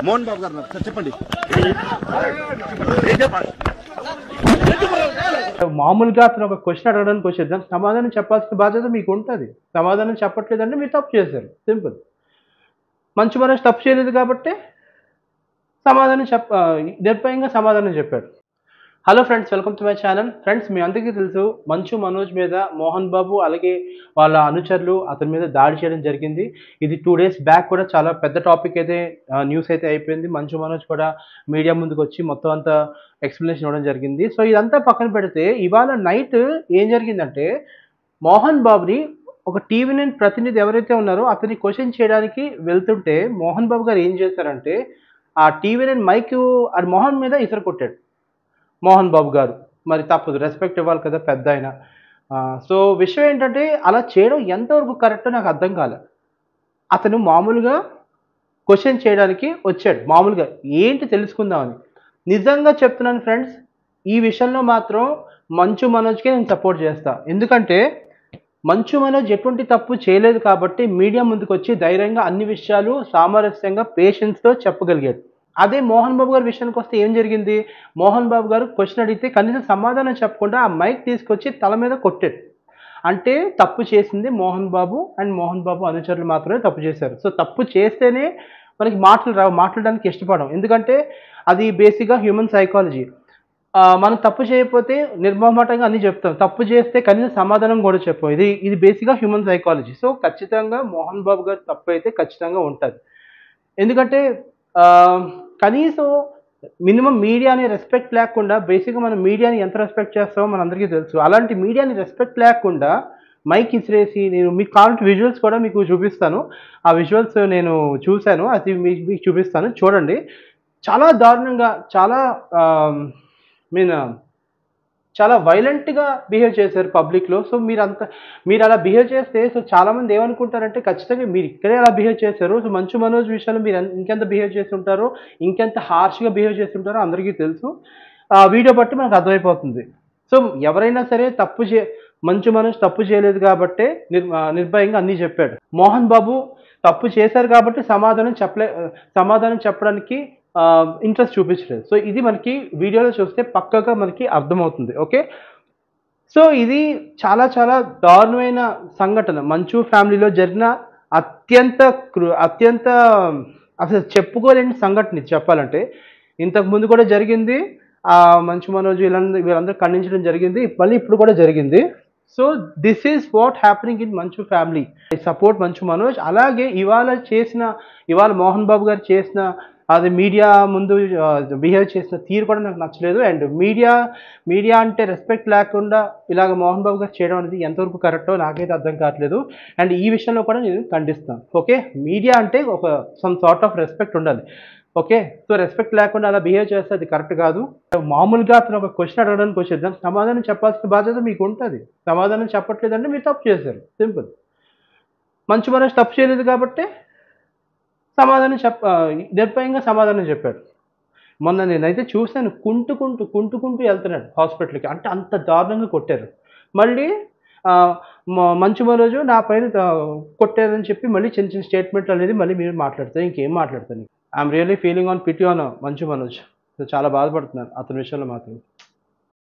మోహన్ బాబు గారు సార్ చెప్పండి. మామూలుగా అతను ఒక క్వశ్చన్ అడగడానికి వచ్చేద్దాం, సమాధానం చెప్పాల్సిన బాధ్యత మీకు ఉంటుంది. సమాధానం చెప్పట్లేదంటే మీరు తప్పు చేశారు, సింపుల్. మంచు మనోజ్ తప్పు చేయలేదు కాబట్టి సమాధానం నిర్భయంగా సమాధానం చెప్పాడు. Hello friends, welcome to my channel. Friends, మీ అందరికీ తెలుసు మంచు మనోజ్ మీద మోహన్ బాబు అలాగే వాళ్ళ అనుచరులు అతని మీద దాడి చేయడం జరిగింది. ఇది 2 days బ్యాక్ కూడా చాలా పెద్ద టాపిక్ అయితే న్యూస్ అయితే అయిపోయింది. మంచు మనోజ్ కూడా మీడియా ముందుకు వచ్చి మొత్తం అంతా ఎక్స్ప్లెనేషన్ ఇవ్వడం జరిగింది. సో ఇదంతా పక్కన పెడితే ఇవాళ నైట్ ఏం జరిగిందంటే, మోహన్ బాబుని ఒక టీవీ నైన్ ప్రతినిధి ఎవరైతే ఉన్నారో అతన్ని క్వశ్చన్ చేయడానికి వెళ్తుంటే మోహన్ బాబు గారు ఏం చేశారంటే, ఆ టీవీ నైన్ మైక్ అది మోహన్ మీద ఇసురు కొట్టాడు. మోహన్ బాబు గారు మరి తప్పదు, రెస్పెక్ట్ ఇవ్వాలి కదా పెద్ద ఆయన. సో విషయం ఏంటంటే, అలా చేయడం ఎంతవరకు కరెక్టో నాకు అర్థం కాలే. అతను మామూలుగా క్వశ్చన్ చేయడానికి వచ్చాడు, మామూలుగా ఏంటి తెలుసుకుందామని. నిజంగా చెప్తున్నాను ఫ్రెండ్స్, ఈ విషయంలో మాత్రం మంచు మనోజ్కే నేను సపోర్ట్ చేస్తా. ఎందుకంటే మంచు మనోజ్ ఎటువంటి తప్పు చేయలేదు కాబట్టి మీడియా ముందుకు వచ్చి ధైర్యంగా అన్ని విషయాలు సామరస్యంగా పేషెన్స్తో చెప్పగలిగాడు. అదే మోహన్ బాబు గారి విషయానికి వస్తే ఏం జరిగింది, మోహన్ బాబు గారు క్వశ్చన్ అడిగితే కనీసం సమాధానం చెప్పకుండా ఆ మైక్ తీసుకొచ్చి తల మీద కొట్టాడు. అంటే తప్పు చేసింది మోహన్ బాబు అండ్ మోహన్ బాబు అనుచరులు మాత్రమే తప్పు చేశారు. సో తప్పు చేస్తేనే మనకి మాటలు రావు, మాట్లాడడానికి ఇష్టపడం. ఎందుకంటే అది బేసిక్గా హ్యూమన్ సైకాలజీ. మనం తప్పు చేయకపోతే నిర్మోహమాటంగా అన్నీ చెప్తాం, తప్పు చేస్తే కనీసం సమాధానం కూడా చెప్పం. ఇది బేసిక్గా హ్యూమన్ సైకాలజీ. సో ఖచ్చితంగా మోహన్ బాబు గారి తప్పు అయితే ఖచ్చితంగా ఉంటుంది. ఎందుకంటే కనీసం మినిమం మీడియాని రెస్పెక్ట్ లేకుండా, బేసిక్గా మనం మీడియాని ఎంత రెస్పెక్ట్ చేస్తామో మనందరికీ తెలుసు. అలాంటి మీడియాని రెస్పెక్ట్ లేకుండా మైక్ ఇసిరేసి, నేను మీకు కావాలంటే విజువల్స్ కూడా మీకు చూపిస్తాను. ఆ విజువల్స్ నేను చూశాను, అది మీకు చూపిస్తాను చూడండి. చాలా దారుణంగా, చాలా చాలా వైలెంట్గా బిహేవ్ చేశారు పబ్లిక్లో. సో మీరు అలా బిహేవ్ చేస్తే సో చాలామంది ఏమనుకుంటారంటే, ఖచ్చితంగా మీరు ఇక్కడే అలా బిహేవ్ చేశారు, సో మంచు మనోజ్ విషయంలో మీరు ఇంకెంత బిహేవ్ చేసి ఉంటారో, ఇంకెంత హార్ష్గా బిహేవ్ చేసి ఉంటారో అందరికీ తెలుసు. ఆ వీడియో బట్టి మనకు అర్థమైపోతుంది. సో ఎవరైనా సరే మంచు మనోజ్ తప్పు చేయలేదు కాబట్టి నిర్భయంగా అన్నీ చెప్పాడు. మోహన్ బాబు తప్పు చేశారు కాబట్టి సమాధానం చెప్పడానికి ఇంట్రెస్ట్ చూపించలేదు. సో ఇది మనకి వీడియోలో చూస్తే పక్కగా మనకి అర్థమవుతుంది. ఓకే, సో ఇది చాలా చాలా దారుణమైన సంఘటన. మంచు ఫ్యామిలీలో జరిగిన అత్యంత అసలు చెప్పుకోలేని సంఘటన ఇది చెప్పాలంటే. ఇంతకు ముందు కూడా జరిగింది, మంచు మనోజ్ వీళ్ళందరూ ఖండించడం జరిగింది, మళ్ళీ ఇప్పుడు కూడా జరిగింది. So this is what happening in మంచు family. I support Manchu Manoj. అలాగే ఇవాళ మోహన్ బాబు గారు చేసిన అది మీడియా ముందు బిహేవ్ చేసిన తీరు కూడా నాకు నచ్చలేదు. అండ్ మీడియా అంటే రెస్పెక్ట్ లేకుండా ఇలాగ మోహన్ బాబు గారు చేయడం అనేది ఎంతవరకు కరెక్టో నాకైతే అర్థం కావట్లేదు. అండ్ ఈ విషయంలో కూడా నేను ఖండిస్తాను. ఓకే, మీడియా అంటే ఒక సమ్ సార్ట్ ఆఫ్ రెస్పెక్ట్ ఉండాలి. ఓకే, సో రెస్పెక్ట్ లేకుండా అలా బిహేవ్ చేస్తే అది కరెక్ట్ కాదు. మామూలుగా అతను ఒక క్వశ్చన్ అడగడానికి వచ్చేద్దాం, సమాధానం చెప్పాల్సిన బాధ్యత మీకు ఉంటుంది. సమాధానం చెప్పట్లేదంటే మీరు తప్పు చేశారు, సింపుల్. మంచు మనోజ్ తప్పు చేయలేదు కాబట్టి సమాధానం నిర్భయంగా సమాధానం చెప్పాడు. మొన్న నేనైతే చూశాను, కుంటుకుంటూ వెళ్తున్నాడు హాస్పిటల్కి. అంటే అంత దారుణంగా కొట్టారు. మళ్ళీ మంచు మనోజు నా పైన కొట్టారని చెప్పి మళ్ళీ చిన్న చిన్న స్టేట్మెంట్లు అనేది మళ్ళీ మీరు మాట్లాడతారు. ఇంకేం మాట్లాడతాను. I'm really feeling on pity on Manchu Manoj. చాలా బాధపడుతున్నాను అతని విషయంలో మాత్రం.